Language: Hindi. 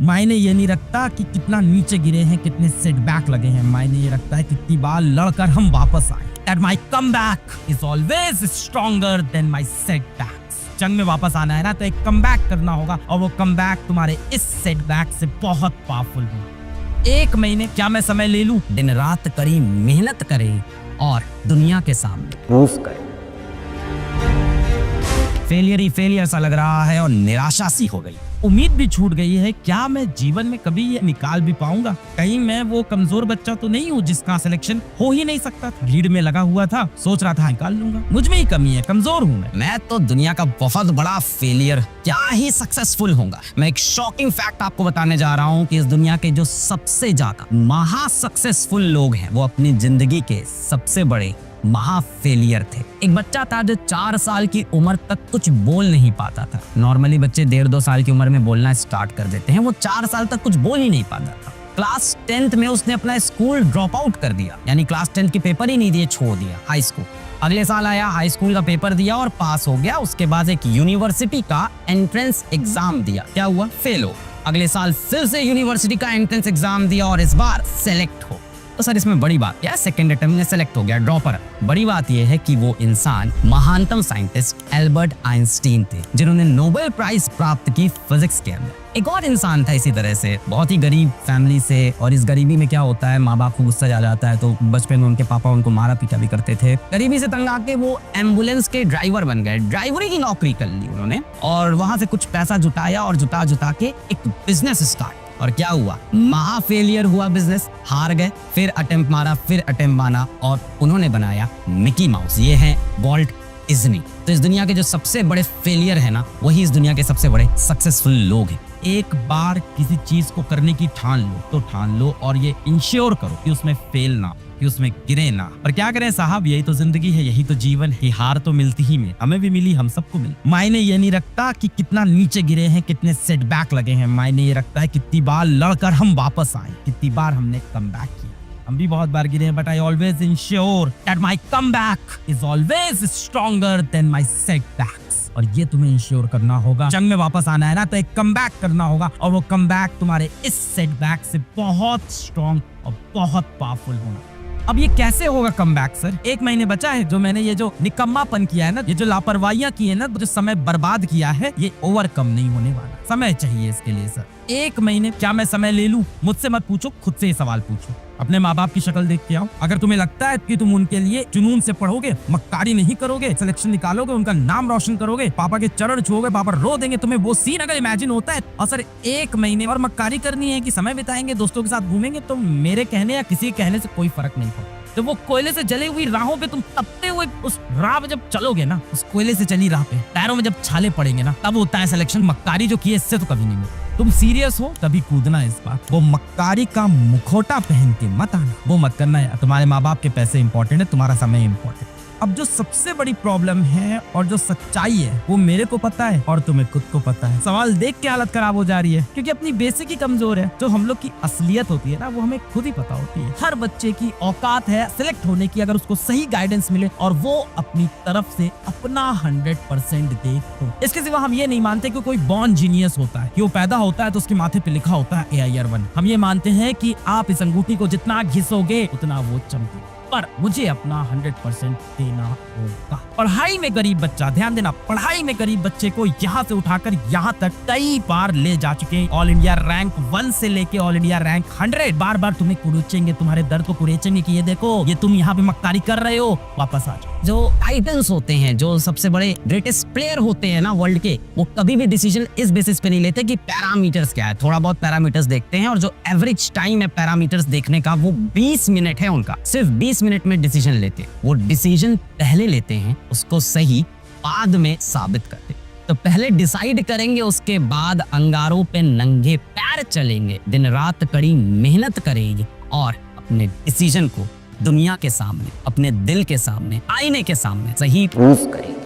मायने ये नहीं रखता कि कितना नीचे गिरे हैं, कितने सेटबैक लगे हैं। मायने ये रखता है कितनी बार लड़कर हम वापस आए। That my comeback is always stronger than my setbacks। जंग में वापस आना है ना तो एक कमबैक करना होगा, और वो कमबैक तुम्हारे इस सेटबैक से बहुत पावरफुल होगा। 1 महीने क्या मैं समय ले लूं? दिन रात करी मेहनत करे और दुनिया के सामने प्रूफ करे। फेलियर ही फेलियर सा लग रहा है और निराशा सी हो गई, उम्मीद भी छूट गई है। क्या मैं जीवन में कभी ये निकाल भी पाऊंगा? कहीं मैं वो कमजोर बच्चा तो नहीं हूँ जिसका सिलेक्शन हो ही नहीं सकता था? भीड़ में लगा हुआ था, सोच रहा था निकाल लूंगा। मुझ में ही कमी है, कमजोर हूँ मैं तो दुनिया का बहुत बड़ा फेलियर, क्या ही सक्सेसफुल होगा। मैं एक शॉकिंग फैक्ट आपको बताने जा रहा हूँ कि इस दुनिया के जो सबसे ज्यादा महा सक्सेसफुल लोग हैं वो अपनी जिंदगी के सबसे बड़े महा फेलियर थे। एक बच्चा था जो 4 साल की उम्र तक कुछ बोल नहीं पाता था। नॉर्मली बच्चे 1.5-2 साल की उम्र में बोलना स्टार्ट कर देते हैं, वो 4 साल तक कुछ बोल ही नहीं पाता था। क्लास 10th में उसने अपना स्कूल ड्रॉप आउट कर दिया, यानी क्लास 10 के पेपर ही नहीं दिए, छोड़ दिया हाई स्कूल। अगले साल आया, हाई स्कूल का पेपर दिया और पास हो गया। उसके बाद एक यूनिवर्सिटी का एंट्रेंस एग्जाम दिया, क्या हुआ? फेल हो। अगले साल फिर से यूनिवर्सिटी का एंट्रेंस एग्जाम दिया और इस बार सेलेक्ट हो। तो सर इसमें बड़ी बात क्या? सेकंड अटेम्प्ट में सेलेक्ट हो गया, ड्रॉपर। बड़ी बात यह है कि वो इंसान महानतम साइंटिस्ट एल्बर्ट आइंस्टीन थे, जिन्होंने नोबेल प्राइज प्राप्त की फिजिक्स के अंदर। एक और इंसान था इसी तरह से, बहुत ही गरीब फैमिली से, और इस गरीबी में क्या होता है, माँ बाप को गुस्सा आ जाता है, तो बचपन में उनके पापा उनको मारा पीटा भी करते थे। गरीबी से तंग आके वो एम्बुलेंस के ड्राइवर बन गए, ड्राइवरी की नौकरी कर ली उन्होंने, और वहां से कुछ पैसा जुटाया और जुटा के एक बिजनेस स्टार्ट। और क्या हुआ? महा फेलियर हुआ बिजनेस, हार गए। फिर अटेम्प्ट मारा, फिर अटेम्प्ट मारा, और उन्होंने बनाया मिकी माउस। ये है वॉल्ट डिज्नी। तो इस दुनिया के जो सबसे बड़े फेलियर है ना, वही इस दुनिया के सबसे बड़े सक्सेसफुल लोग हैं। एक बार किसी चीज को करने की ठान लो तो ठान लो, और ये इंश्योर करो कि उसमें फेल ना, कि उसमें गिरे ना। पर क्या करें साहब, यही तो जिंदगी है, यही तो जीवन है। हार तो मिलती ही में, हमें भी मिली, हम सबको मिली। मायने ये नहीं रखता कि कितना नीचे गिरे हैं, कितने सेटबैक लगे हैं। मायने ये रखता है कितनी बार लड़कर हम वापस आए, कितनी बार हमने कमबैक किया। हम भी बहुत बार गिरे हैं, but I always ensure that my comeback is always stronger than my setbacks. और ये तुम्हें इंश्योर करना होगा। जंग में वापस आना है ना तो एक कमबैक करना होगा, और वो कमबैक तुम्हारे इस सेटबैक से बहुत स्ट्रॉन्ग और बहुत पावरफुल होना। अब ये कैसे होगा कमबैक सर? 1 महीने बचा है, जो मैंने ये जो निकम्मापन किया है ना, ये जो लापरवाहियां की है ना, जो समय बर्बाद किया है, ये ओवरकम नहीं होने वाला। समय चाहिए इसके लिए सर। 1 महीने क्या मैं समय ले लूं? मुझसे मत पूछो, खुद से ये सवाल पूछो। अपने माँ बाप की शक्ल देख के आओ। अगर तुम्हें लगता है कि तुम उनके लिए जुनून से पढ़ोगे, मक्कारी नहीं करोगे, सिलेक्शन निकालोगे, उनका नाम रोशन करोगे, पापा के चरण छुओगे, पापा रो देंगे, तुम्हें वो सीन अगर इमेजिन होता है, और सर 1 महीने और मक्कारी करनी है कि समय बिताएंगे, दोस्तों के साथ घूमेंगे, तो मेरे कहने या किसी के कहने से कोई फर्क नहीं पड़ता। जब वो कोयले से जली हुई राहों पे तुम तपते हुए उस राह पे जब चलोगे ना, उस कोयले से चली राह पे पैरों में जब छाले पड़ेंगे ना, तब होता है सिलेक्शन। मक्कारी जो की है इससे तो कभी नहीं मिलता। तुम सीरियस हो तभी कूदना इस बार। वो मक्कारी का मुखौटा पहन के मत आना, वो मत करना है। तुम्हारे माँ बाप के पैसे इंपॉर्टेंट है, तुम्हारा समय इंपॉर्टेंट। अब जो सबसे बड़ी प्रॉब्लम है और जो सच्चाई है वो मेरे को पता है और तुम्हें खुद को पता है। सवाल देख के हालत खराब हो जा रही है, क्योंकि अपनी बेसिक ही कमजोर है। जो हम लोग की असलियत होती है ना, वो हमें खुद ही पता होती है। हर बच्चे की औकात है सिलेक्ट होने की, अगर उसको सही गाइडेंस मिले और वो अपनी तरफ से अपना 100% दे तो। इसके सिवा हम ये नहीं मानते कि कोई बॉर्न जीनियस होता है, कि वो पैदा होता है तो उसके माथे पे लिखा होता है AIR1। हम ये मानते हैं कि आप इस अंगूठी को जितना घिसोगे उतना वो चमकेगा। पर मुझे अपना 100% देना होगा। पढ़ाई में गरीब बच्चा, ध्यान देना, पढ़ाई में गरीब बच्चे को यहाँ से उठाकर यहाँ तक कई बार ले जा चुके। ऑल इंडिया रैंक 1 से लेके ऑल इंडिया रैंक 100 बार बार तुम्हें कुरेचेंगे, तुम्हारे दर्द को कुरेचेंगे कि ये देखो ये तुम यहाँ पे मक्कारी कर रहे हो, वापस आ जाओ। जो टाइटन्स होते हैं, जो सबसे बड़े ग्रेटेस्ट प्लेयर होते हैं ना वर्ल्ड के, वो कभी भी डिसीजन इस बेसिस पे नहीं लेते कि पैरामीटर्स क्या है। थोड़ा बहुत पैरामीटर्स देखते हैं, और जो एवरेज टाइम है पैरामीटर्स देखने का वो 20 मिनट है उनका। सिर्फ 20 मिनट में डिसीजन लेते हैं। वो डिसीजन पहले लेते हैं, उसको सही बाद में साबित करते। तो पहले डिसाइड करेंगे, उसके बाद अंगारों पे नंगे पैर चलेंगे, दिन रात कड़ी मेहनत करेंगे, और अपने डिसीजन को दुनिया के सामने, अपने दिल के सामने, आईने के सामने सही प्रूफ करेंगे।